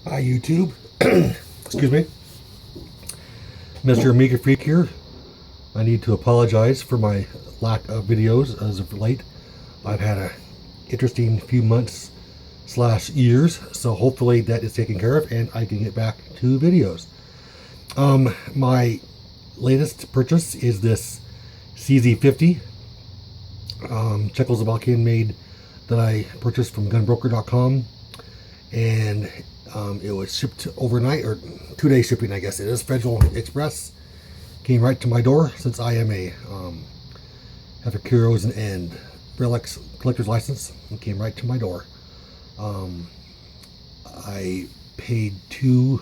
Hi YouTube. Excuse me. Mr. Amiga Freak here. I need to apologize for my lack of videos as of late. I've had a interesting few months / years, so hopefully that is taken care of and I can get back to videos. My latest purchase is this CZ-50 Czechoslovakian made that I purchased from gunbroker.com, and it was shipped overnight, or 2-day shipping, I guess it is. Federal Express came right to my door, since I am a have a Kuros and Relics collector's license. It came right to my door. I paid $200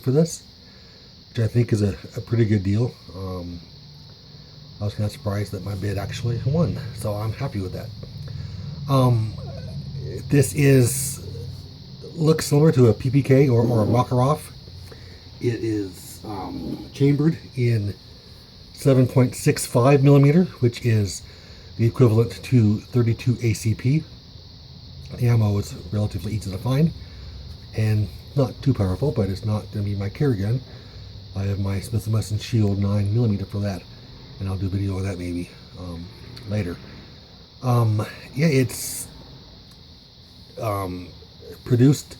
for this, which I think is a pretty good deal. I was kind of surprised that my bid actually won, so I'm happy with that. This looks similar to a PPK or a Makarov. It is chambered in 7.65 millimeter, which is the equivalent to 32 ACP. The ammo is relatively easy to find and not too powerful, but it's not going to be my carry gun. I have my Smith & Wesson Shield 9 millimeter for that, and I'll do a video on that maybe later. Yeah, it's produced.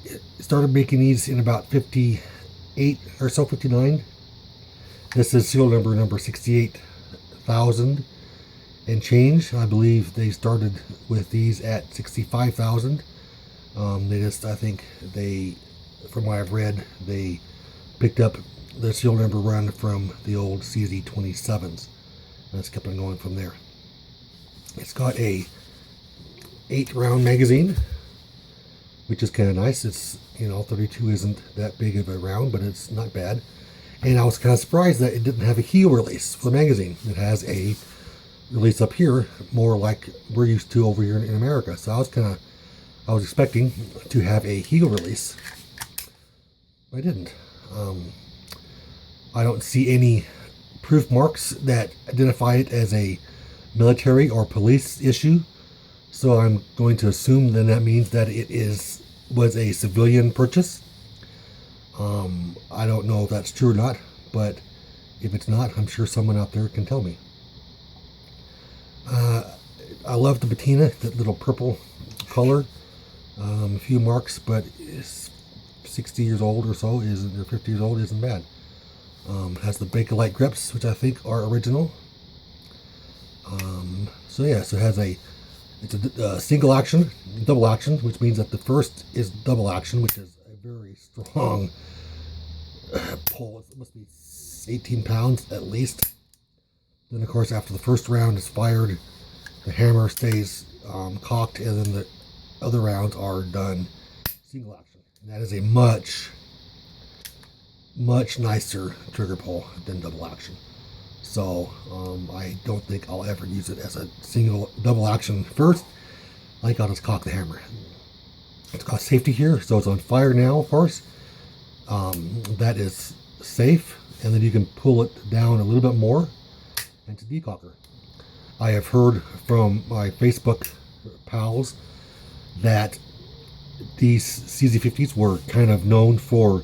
It started making these in about 58 or so, 59. This is serial number 68,000 and change. I believe they started with these at 65,000. I think from what I've read, they picked up the serial number run from the old CZ-27s, and it's kept on going from there. It's got a 8-round magazine, which is kind of nice. It's, 32 isn't that big of a round, but it's not bad. And I was kind of surprised that it didn't have a heel release for the magazine. It has a release up here, more like we're used to over here in America. So I was expecting to have a heel release. I didn't. I don't see any proof marks that identify it as a military or police issue. So I'm going to assume then that means that it was a civilian purchase. I don't know if that's true or not, but if it's not, I'm sure someone out there can tell me. I love the patina, that little purple color. A few marks, but it's 60 years old or so, or 50 years old, isn't bad. Has the Bakelite grips, which I think are original. So it has it's a single action, double action, which means that the first is double action, which is a very strong pull. It must be 18 pounds at least. Then, of course, after the first round is fired, the hammer stays cocked, and then the other rounds are done single action. And that is a much nicer trigger pull than double action. So I don't think I'll ever use it as a double action first. I think I'll just cock the hammer. It's got safety here, so it's on fire now, of course. That is safe, and then you can pull it down a little bit more, and it's a decocker. I have heard from my Facebook pals that these CZ-50s were kind of known for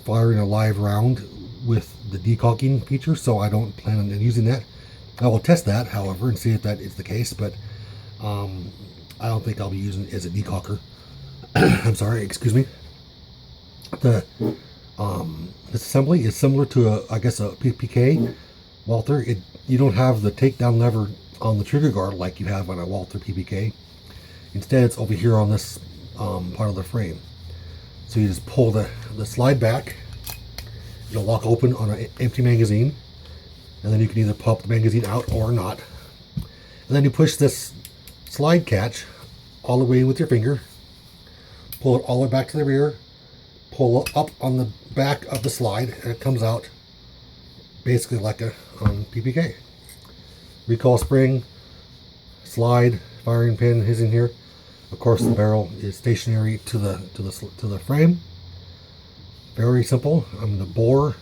firing a live round with the decocking feature, so I don't plan on using that. I will test that, however, and see if that is the case, but I don't think I'll be using it as a decocker. I'm sorry, excuse me. This assembly is similar to I guess a PPK Walther. You don't have the takedown lever on the trigger guard like you have on a Walther PPK. Instead, it's over here on this part of the frame. So you just pull the slide back. It'll lock open on an empty magazine, and then you can either pop the magazine out or not. And then you push this slide catch all the way with your finger, pull it all the way back to the rear, pull up on the back of the slide, and it comes out basically like a PPK. Recoil spring, slide, firing pin is in here. Of course, the barrel is stationary to the frame. Very simple. The bore,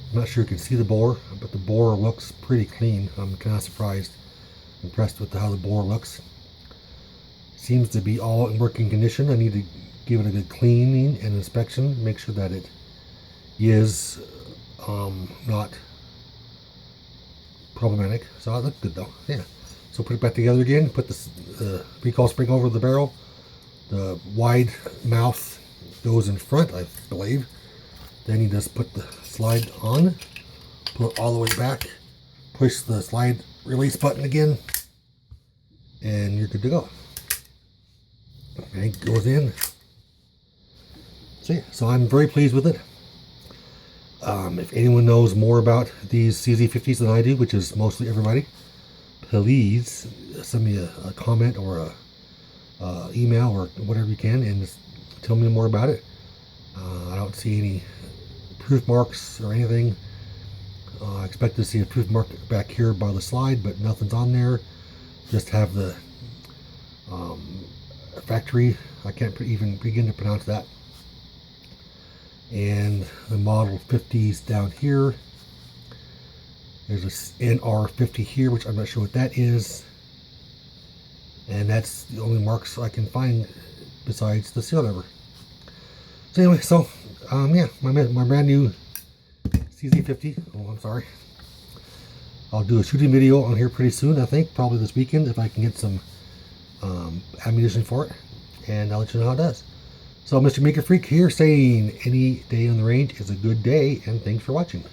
I'm not sure you can see the bore, but the bore looks pretty clean. I'm kind of impressed with how the bore looks. seems to be all in working condition. I need to give it a good cleaning and inspection, make sure that it is not problematic. So it looked good though. Yeah. So put it back together again. Put the recall spring over the barrel. The wide mouth goes in front, I believe. Then you just put the slide on, pull it all the way back, push the slide release button again, and you're good to go. Okay, goes in. So yeah, so I'm very pleased with it. If anyone knows more about these CZ-50s than I do, which is mostly everybody, please send me a comment or a email or whatever you can, and just tell me more about it. I don't see any proof marks or anything. I expect to see a proof mark back here by the slide, but nothing's on there. Just have the factory, I can't even begin to pronounce that, and the model 50s down here. There's a NR50 here, which I'm not sure what that is, and that's the only marks I can find besides the serial number. So anyway, so yeah, my brand new CZ-50. Oh, I'm sorry. I'll do a shooting video on here pretty soon. I think probably this weekend if I can get some ammunition for it, and I'll let you know how it does. So Mr. Maker Freak here saying any day on the range is a good day, and thanks for watching.